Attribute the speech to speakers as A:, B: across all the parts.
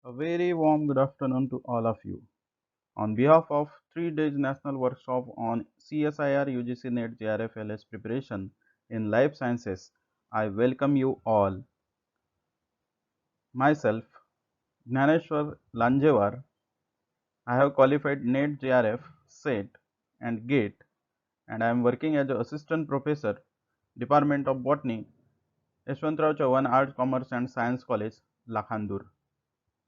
A: A very warm good afternoon to all of you. On behalf of 3 days national workshop on CSIR UGC NET JRF LS preparation in life sciences, I welcome you all. Myself, Gnaneshwar Lanjevar, I have qualified NET JRF, SET and GATE and I am working as an assistant professor, Department of Botany, Yashwantrao Chauhan Arts, Commerce and Science College, Lakhandur.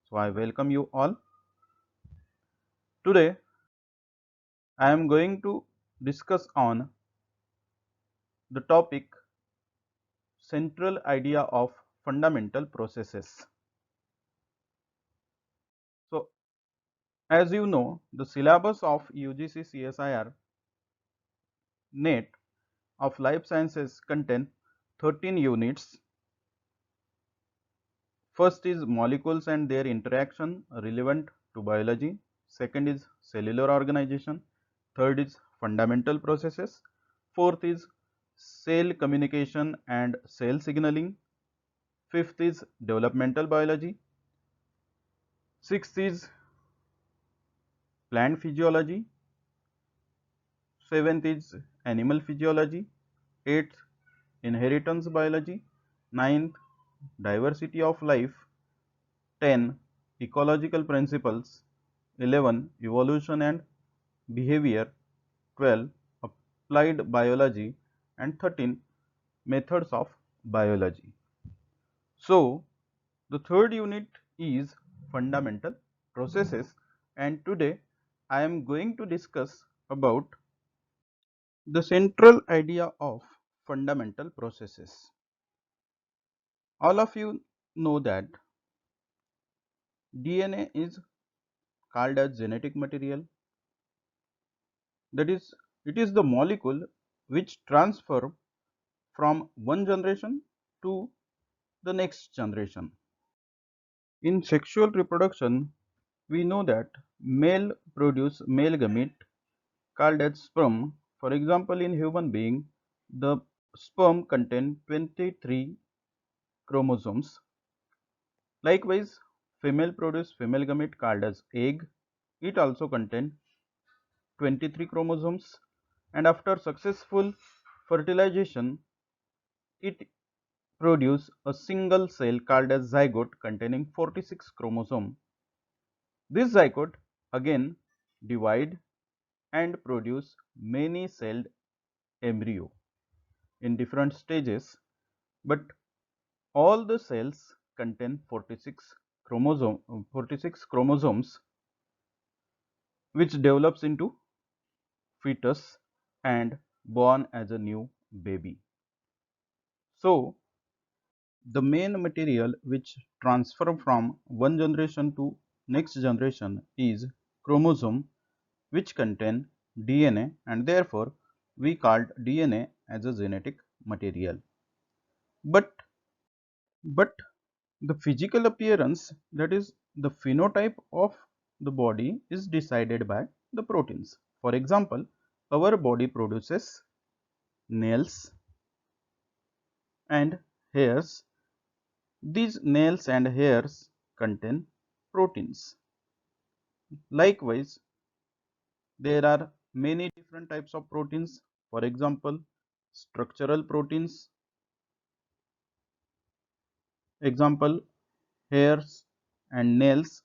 A: So I welcome you all. Today I am going to discuss on the topic central idea of fundamental processes. So as you know, the syllabus of UGC CSIR NET of life sciences contain 13 units. First is molecules and their interaction relevant to biology. Second is cellular organization. Third is fundamental processes. Fourth is cell communication and cell signaling. Fifth is developmental biology. Sixth is plant physiology. Seventh is animal physiology. Eighth, inheritance biology. Ninth, diversity of life. 10, ecological principles. 11, evolution and behavior. 12, applied biology. And 13, methods of biology. So, the third unit is fundamental processes, and today I am going to discuss about the central idea of fundamental processes. All of you know that DNA is called as genetic material. That is, it is the molecule which transfer from one generation to the next generation. In sexual reproduction, we know that male produce male gamete called as sperm. For example, in human being, the sperm contain 23 chromosomes. Likewise, female produce female gamete called as egg. It also contain 23 chromosomes, and after successful fertilization, it produce a single cell called as zygote containing 46 chromosomes. This zygote again divide and produce many celled embryo in different stages, but all the cells contain 46 chromosomes, which develops into fetus and born as a new baby. So the main material which transfer from one generation to next generation is chromosome, which contain DNA, and therefore we called DNA as a genetic material. But the physical appearance, that is the phenotype of the body, is decided by the proteins. For example, our body produces nails and hairs. These nails and hairs contain proteins. Likewise, there are many different types of proteins. For example, structural proteins. Example, hairs and nails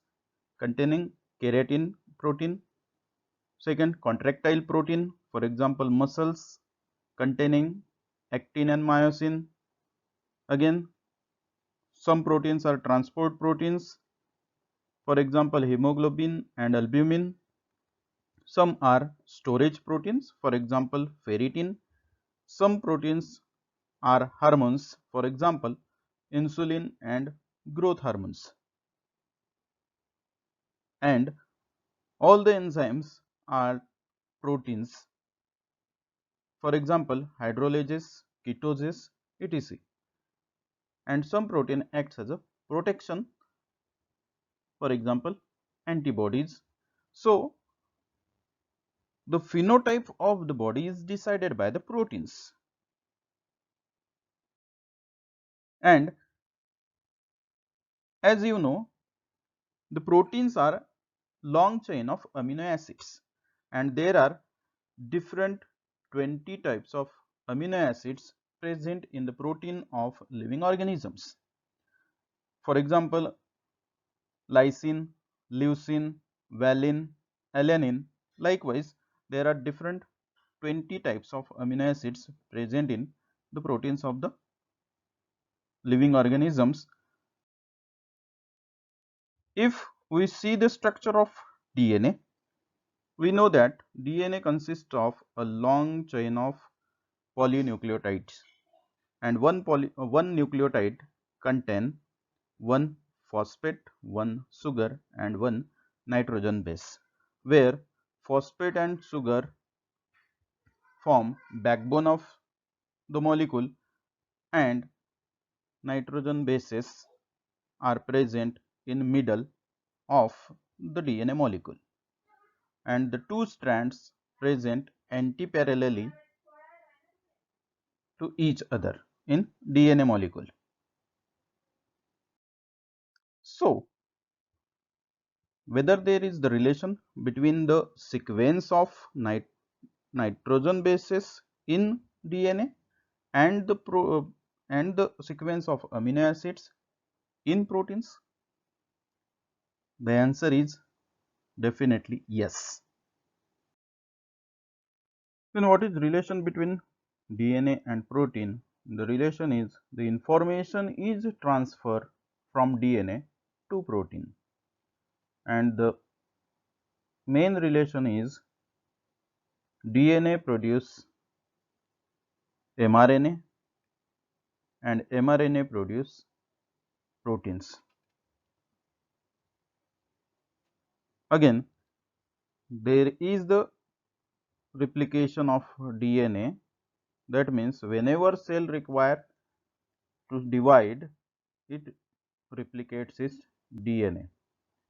A: containing keratin protein. Second, contractile protein, for example, muscles containing actin and myosin. Again, some proteins are transport proteins, for example, hemoglobin and albumin. Some are storage proteins, for example, ferritin. Some proteins are hormones, for example, insulin and growth hormones. And all the enzymes are proteins, for example, hydrolases, ketosis, etc. And some protein acts as a protection, for example, antibodies. So the phenotype of the body is decided by the proteins, and as you know, The proteins are long chain of amino acids, and there are different 20 types of amino acids present in the protein of living organisms. For example, lysine, leucine, valine, alanine. Likewise, there are different 20 types of amino acids present in the proteins of the living organisms. If we see the structure of DNA, we know that DNA consists of a long chain of polynucleotides, and one nucleotide contain one phosphate, one sugar, and one nitrogen base, where phosphate and sugar form backbone of the molecule and nitrogen bases are present in middle of the DNA molecule, and the two strands present antiparallelly to each other in DNA molecule. So, whether there is the relation between the sequence of nitrogen bases in DNA and the sequence of amino acids in proteins? The answer is definitely yes. Then what is relation between DNA and protein? The relation is the information is transferred from DNA to protein, and the main relation is DNA produce mRNA and mRNA produce proteins. Again, there is the replication of DNA. That means whenever cell require to divide, it replicates its DNA,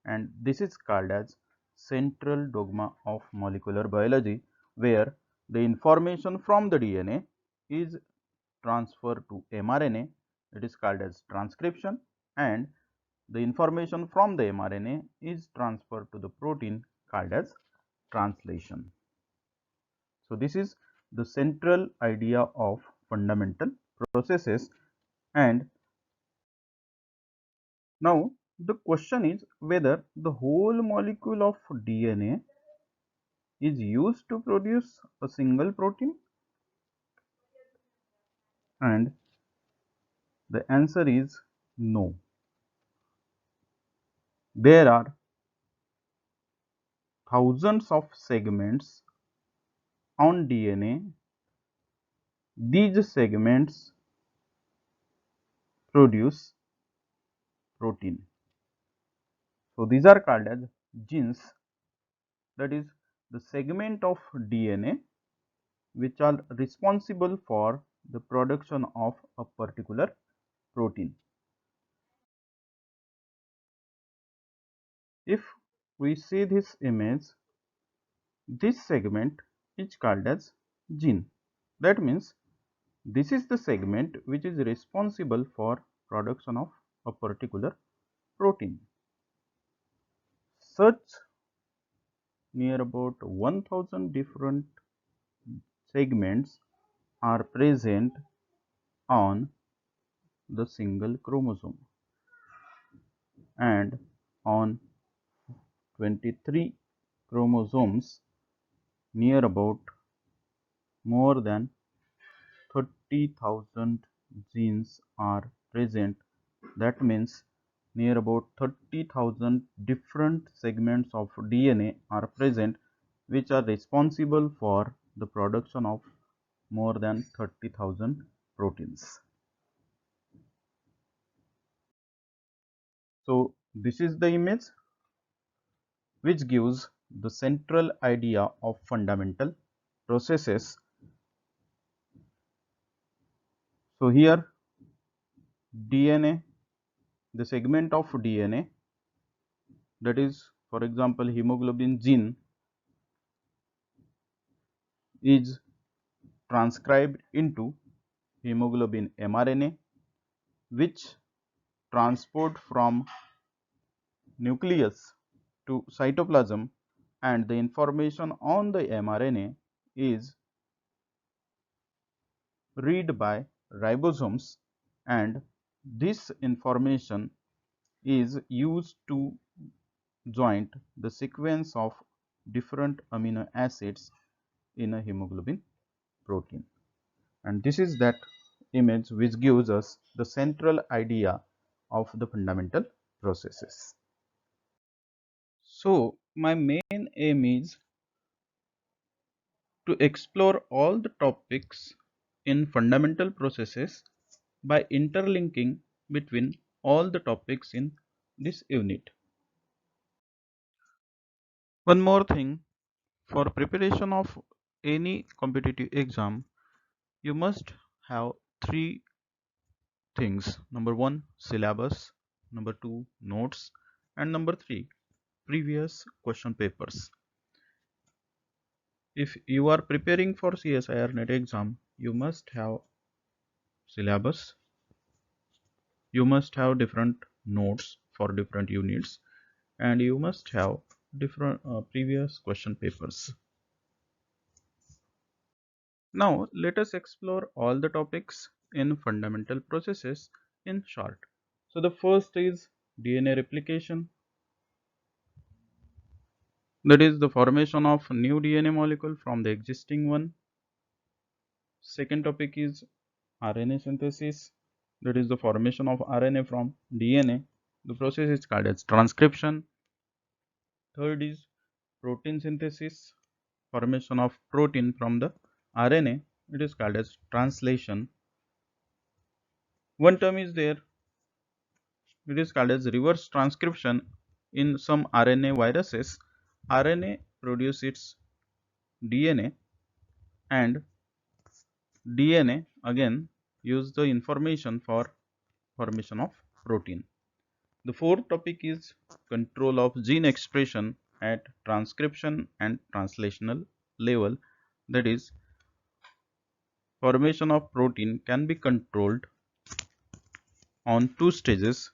A: and this is called as central dogma of molecular biology, where the information from the DNA is transferred to mRNA. It is called as transcription, and the information from the mRNA is transferred to the protein called as translation. So, this is the central idea of fundamental processes. And now the question is whether the whole molecule of DNA is used to produce a single protein, and the answer is no. There are thousands of segments on DNA. These segments produce protein. So, these are called as genes, that is the segment of DNA which are responsible for the production of a particular protein. If we see this image, this segment is called as gene. That means this is the segment which is responsible for production of a particular protein. Such near about 1000 different segments are present on the single chromosome, and on 23 chromosomes near about more than 30,000 genes are present. That means near about 30,000 different segments of DNA are present which are responsible for the production of more than 30,000 proteins. So, this is the image which gives the central idea of fundamental processes. So, here DNA, the segment of DNA, that is for example hemoglobin gene, is transcribed into hemoglobin mRNA, which transport from nucleus to cytoplasm, and the information on the mRNA is read by ribosomes, and this information is used to joint the sequence of different amino acids in a hemoglobin protein. And this is that image which gives us the central idea of the fundamental processes. So my main aim is to explore all the topics in fundamental processes by interlinking between all the topics in this unit. One more thing, for preparation of any competitive exam, you must have three things. Number one, syllabus. Number two, notes. And number three, previous question papers. If you are preparing for CSIR NET exam, you must have syllabus. You must have different notes for different units, and you must have different previous question papers. Now let us explore all the topics in fundamental processes in short. So the first is DNA replication, that is the formation of new DNA molecule from the existing one. Second topic is RNA synthesis, that is the formation of RNA from DNA. The process is called as transcription. Third is protein synthesis, formation of protein from the RNA. It is called as translation. One term is there, it is called as reverse transcription. In some RNA viruses, RNA produces its DNA, and DNA again use the information for formation of protein. The fourth topic is control of gene expression at transcription and translational level, that is formation of protein can be controlled on two stages.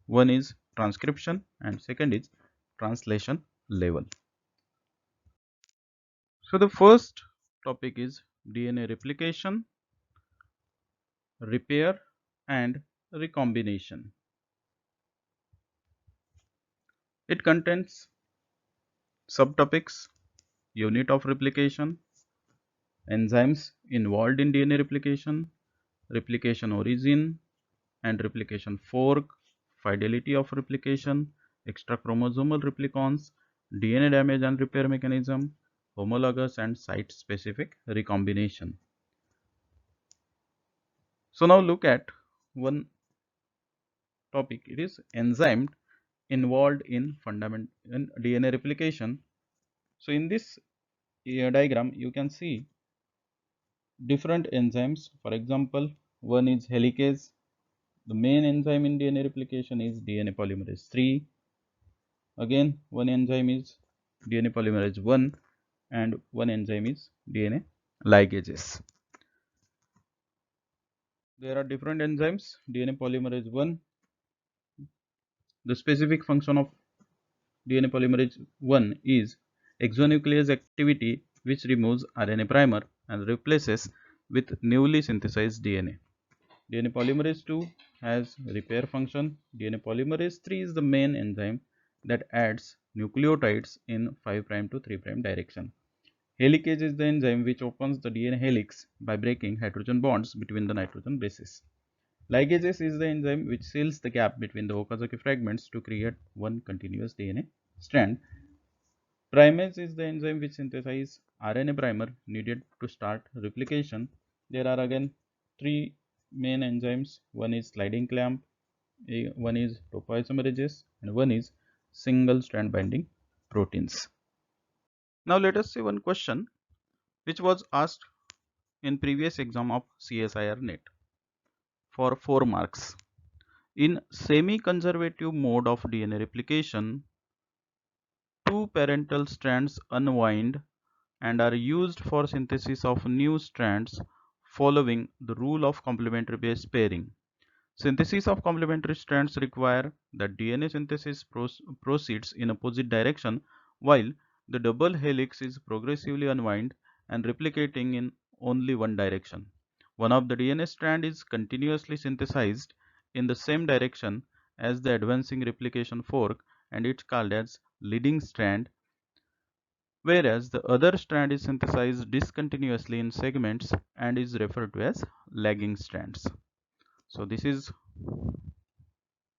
A: One is transcription and second is translation level. So the first topic is DNA replication, repair and recombination. It contains subtopics: unit of replication, enzymes involved in DNA replication, replication origin and replication fork, fidelity of replication, extrachromosomal replicons, DNA damage and repair mechanism, homologous and site specific recombination. So now look at one topic, it is enzyme involved in DNA replication. So in this diagram you can see different enzymes. For example, one is helicase. The main enzyme in DNA replication is DNA polymerase 3. Again, one enzyme is DNA polymerase 1 and one enzyme is DNA ligases. There are different enzymes. DNA polymerase 1, the specific function of DNA polymerase 1 is exonuclease activity, which removes RNA primer and replaces with newly synthesized DNA. DNA polymerase 2 has repair function. DNA polymerase 3 is the main enzyme that adds nucleotides in 5' to 3' direction. Helicase is the enzyme which opens the DNA helix by breaking hydrogen bonds between the nitrogen bases. Ligases is the enzyme which seals the gap between the Okazaki fragments to create one continuous DNA strand. Primase is the enzyme which synthesizes RNA primer needed to start replication. There are again three main enzymes. One is sliding clamp, one is topoisomerase, and one is single strand binding proteins. Now let us see one question which was asked in previous exam of CSIR NET for 4 marks. In semi-conservative mode of DNA replication, two parental strands unwind and are used for synthesis of new strands following the rule of complementary base pairing. Synthesis of complementary strands require that DNA synthesis proceeds in opposite direction while the double helix is progressively unwind and replicating in only one direction. One of the DNA strand is continuously synthesized in the same direction as the advancing replication fork and it's called as leading strand, whereas the other strand is synthesized discontinuously in segments and is referred to as lagging strands. So this is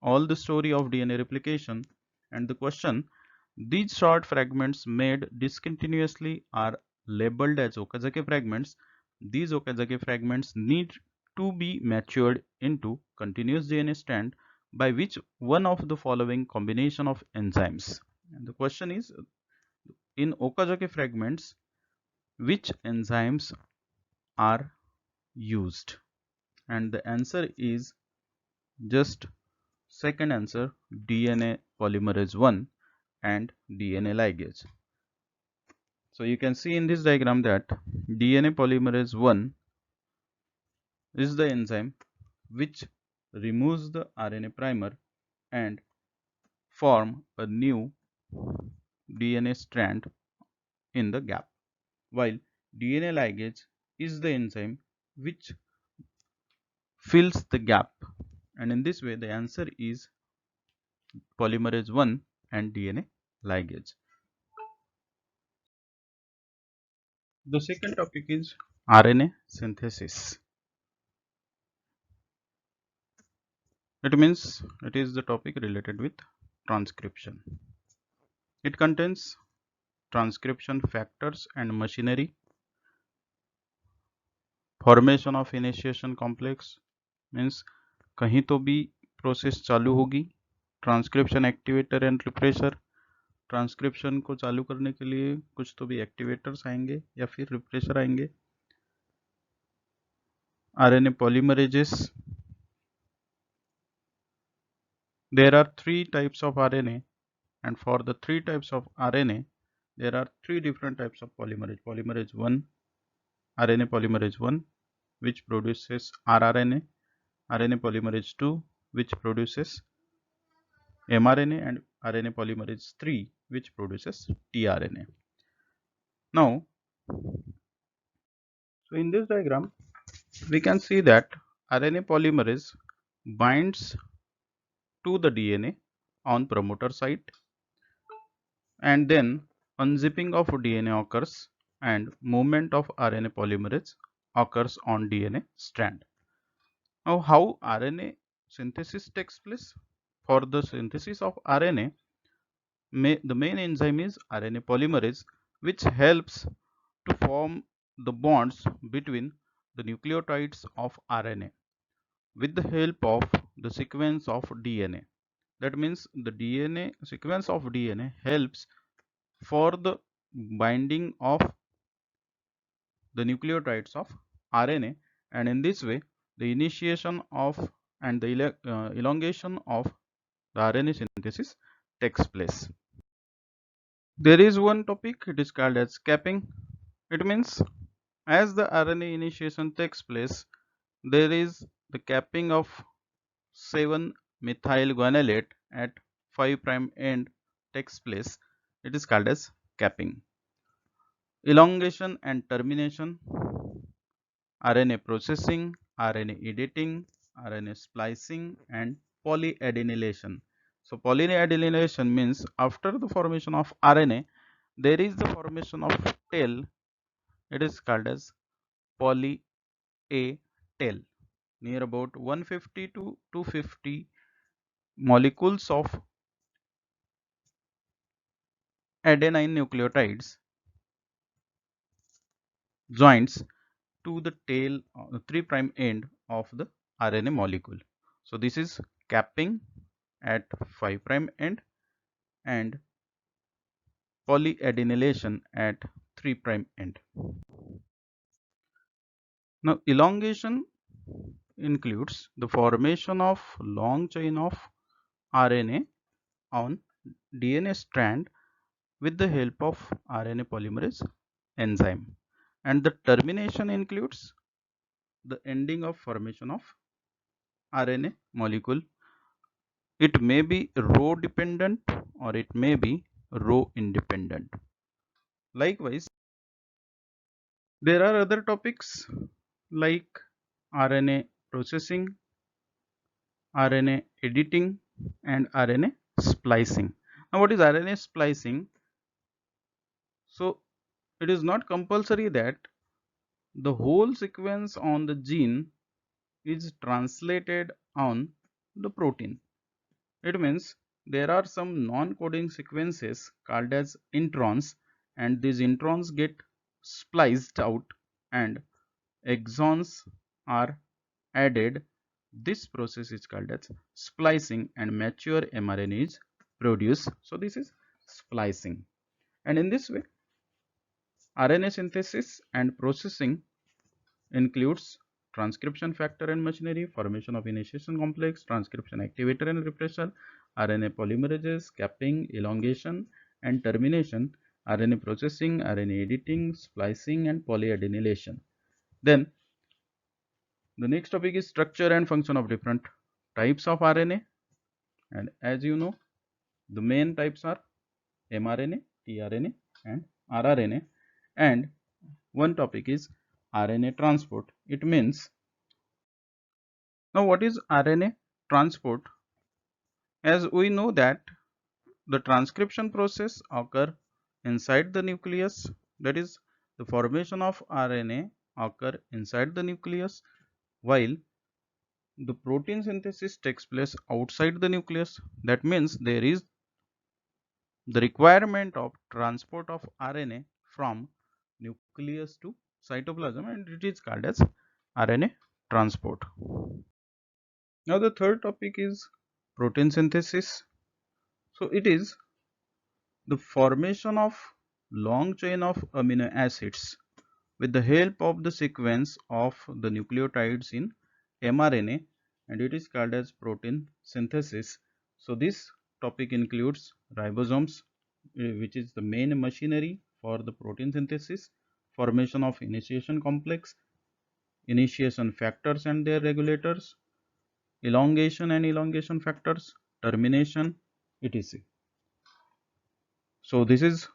A: all the story of DNA replication and the question. These short fragments made discontinuously are labeled as Okazaki fragments. These Okazaki fragments need to be matured into continuous DNA strand by which one of the following combination of enzymes. And the question is, in Okazaki fragments, which enzymes are used? And the answer is just second answer, DNA polymerase 1 and DNA ligase. So you can see in this diagram that DNA polymerase 1 is the enzyme which removes the RNA primer and form a new DNA strand in the gap, while DNA ligase is the enzyme which fills the gap, and in this way the answer is polymerase 1 and DNA ligase. The second topic is RNA synthesis. It means it is the topic related with transcription. It contains transcription factors and machinery, formation of initiation complex means कहीं तो भी process चालू होगी, transcription activator and refresher, transcription को चालू करने के लिए कुछ तो भी एक्टिवेटर्स आएंगे या फिर रिप्रेशर आएंगे, RNA polymerases. There are three types of RNA, and for the three types of RNA, there are three different types of polymerase. Polymerase 1, RNA polymerase 1, which produces rRNA, RNA polymerase 2, which produces mRNA, and RNA polymerase 3, which produces tRNA. Now, so in this diagram, we can see that RNA polymerase binds to the DNA on promoter site, and then unzipping of DNA occurs and movement of RNA polymerase occurs on DNA strand. Now, how RNA synthesis takes place? For the synthesis of RNA, the main enzyme is RNA polymerase, which helps to form the bonds between the nucleotides of RNA with the help of the sequence of DNA. That means the DNA sequence of DNA helps for the binding of the nucleotides of RNA, and in this way the initiation of and the elongation of the RNA synthesis takes place. There is one topic, it is called as capping. It means as the RNA initiation takes place, there is the capping of 7-methyl guanylate at 5' end takes place. It is called as capping. Elongation and termination, RNA processing, RNA editing, RNA splicing, and polyadenylation. So polyadenylation means after the formation of RNA, there is the formation of tail. It is called as poly A tail. Near about 150 to 250 molecules of adenine nucleotides joins to the tail 3' end of the RNA molecule. So this is capping at 5' end and polyadenylation at 3' end. Now elongation includes the formation of long chain of RNA on DNA strand with the help of RNA polymerase enzyme, and the termination includes the ending of formation of RNA molecule. It may be row dependent or it may be row independent. Likewise, there are other topics like RNA processing, RNA editing, and RNA splicing. Now, what is RNA splicing? So, it is not compulsory that the whole sequence on the gene is translated on the protein. It means there are some non-coding sequences called as introns, and these introns get spliced out and exons are added. This process is called as splicing and mature mRNA is produced. So this is splicing, and in this way RNA synthesis and processing includes transcription factor and machinery, formation of initiation complex, transcription activator and repressor, RNA polymerases, capping, elongation and termination, RNA processing, RNA editing, splicing and polyadenylation. Then the next topic is structure and function of different types of RNA, and as you know, the main types are mRNA, tRNA and rRNA, and one topic is RNA transport. It means, now what is RNA transport? As we know that the transcription process occur inside the nucleus, that is the formation of RNA occur inside the nucleus, while the protein synthesis takes place outside the nucleus. That means there is the requirement of transport of RNA from nucleus to cytoplasm, and it is called as RNA transport. Now the third topic is protein synthesis. So it is the formation of long chain of amino acids with the help of the sequence of the nucleotides in mRNA, and it is called as protein synthesis. So this topic includes ribosomes, which is the main machinery for the protein synthesis, formation of initiation complex, initiation factors and their regulators, elongation and elongation factors, termination, etc. So this is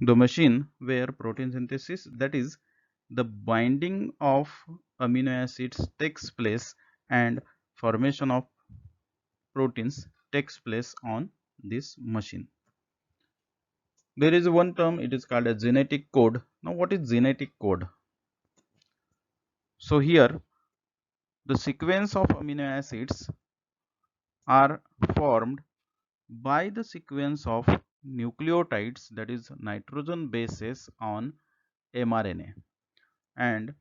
A: the machine where protein synthesis, that is the binding of amino acids, takes place and formation of proteins takes place on this machine. There is one term, it is called a genetic code. Now what is genetic code? So here the sequence of amino acids are formed by the sequence of nucleotides, that is nitrogen bases on mRNA, and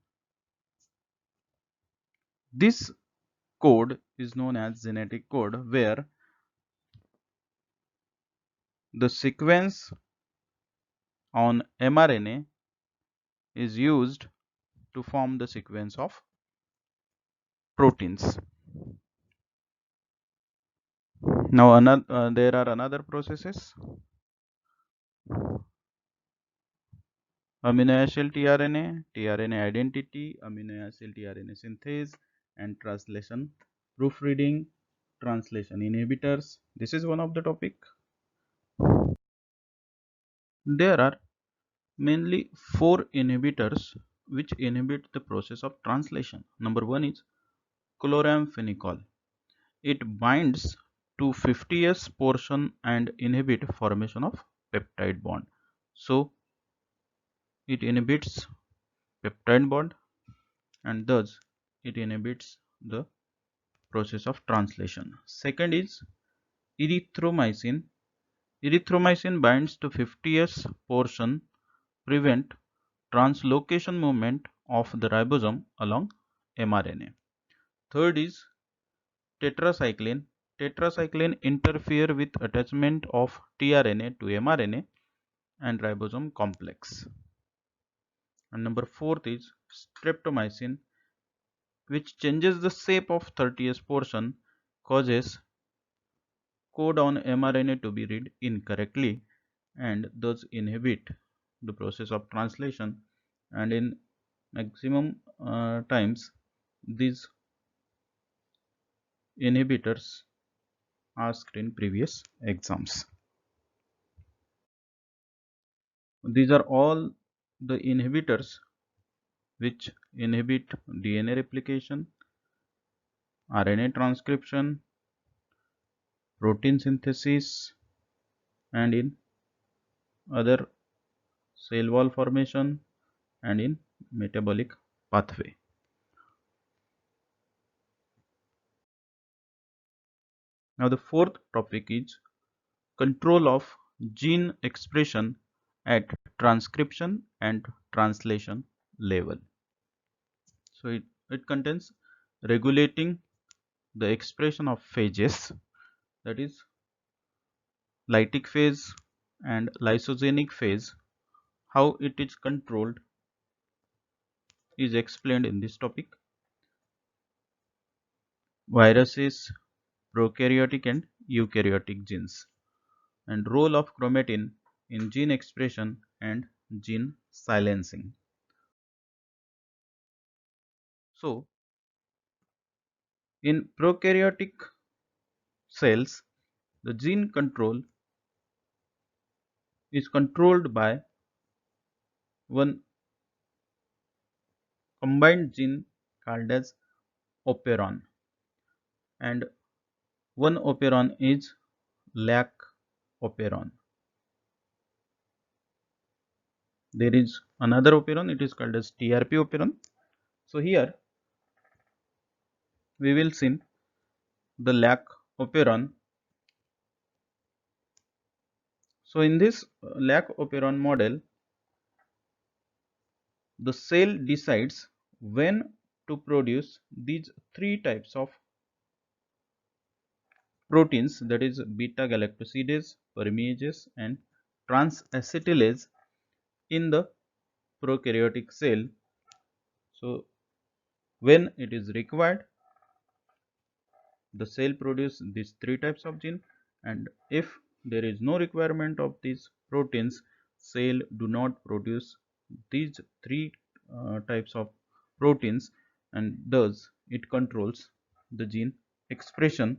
A: this code is known as genetic code, where the sequence on mRNA is used to form the sequence of proteins. Now there are another processes: amino acid tRNA, tRNA identity, amino acid tRNA synthase, and translation proofreading, translation inhibitors. This is one of the topic. There are mainly four inhibitors which inhibit the process of translation. Number one is chloramphenicol. It binds to 50s portion and inhibit formation of peptide bond. So it inhibits peptide bond and thus it inhibits the process of translation. Second is erythromycin. Erythromycin binds to 50s portion, prevent translocation movement of the ribosome along mRNA. Third is tetracycline. Tetracycline interfere with attachment of tRNA to mRNA and ribosome complex. And number fourth is streptomycin, which changes the shape of 30s portion, causes code on mRNA to be read incorrectly and thus inhibit the process of translation, and in maximum times these inhibitors asked in previous exams. These are all the inhibitors which inhibit DNA replication, RNA transcription, protein synthesis, and in other cell wall formation and in metabolic pathway. Now the fourth topic is control of gene expression at transcription and translation level. So it contains regulating the expression of phages, that is lytic phase and lysogenic phase. How it is controlled is explained in this topic. Viruses, prokaryotic and eukaryotic genes, and role of chromatin in gene expression and gene silencing. So in prokaryotic cells, the gene control is controlled by one combined gene called as operon, and one operon is lac operon. There is another operon, it is called as TRP operon. So here we will see the lac operon. So in this lac operon model, the cell decides when to produce these three types of proteins, that is beta galactosidase, permeases and transacetylase in the prokaryotic cell. So when it is required, the cell produce these three types of gene, and if there is no requirement of these proteins, cell do not produce these three types of proteins, and thus it controls the gene expression.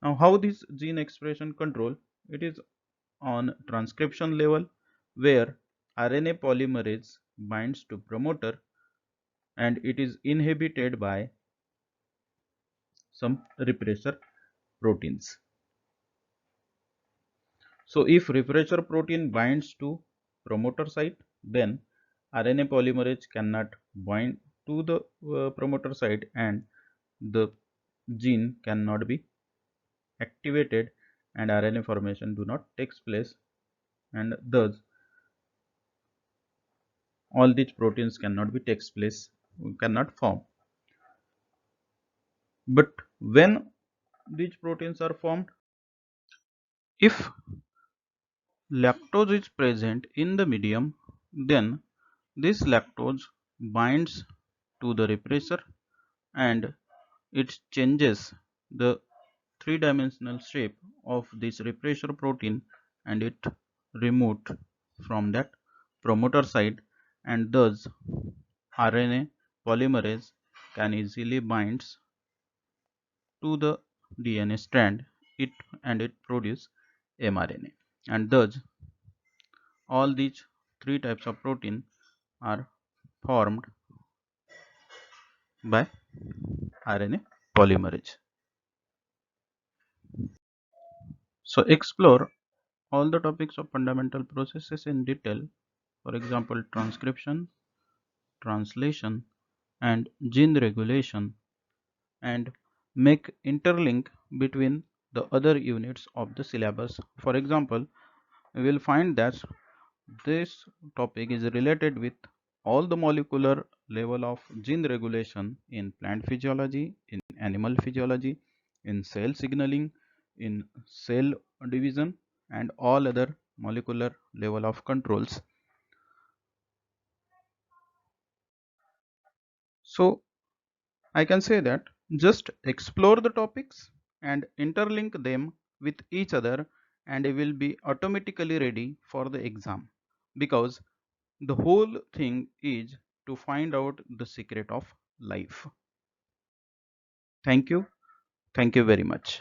A: Now how this gene expression control? It is on transcription level, where RNA polymerase binds to promoter and it is inhibited by some repressor proteins. So if repressor protein binds to promoter site, then RNA polymerase cannot bind to the promoter site and the gene cannot be activated and RNA formation do not takes place, and thus all these proteins cannot be takes place, cannot form. But when these proteins are formed, if lactose is present in the medium, then this lactose binds to the repressor and it changes the three-dimensional shape of this repressor protein and it removed from that promoter site, and thus RNA polymerase can easily binds to the DNA strand and it produce mRNA, and thus all these three types of protein are formed by RNA polymerase. So explore all the topics of fundamental processes in detail, for example transcription, translation and gene regulation, and make interlink between the other units of the syllabus. For example, we will find that this topic is related with all the molecular level of gene regulation in plant physiology, in animal physiology, in cell signaling, in cell division and all other molecular level of controls. So I can say that just explore the topics and interlink them with each other and you will be automatically ready for the exam, because the whole thing is to find out the secret of life. Thank you. Thank you very much.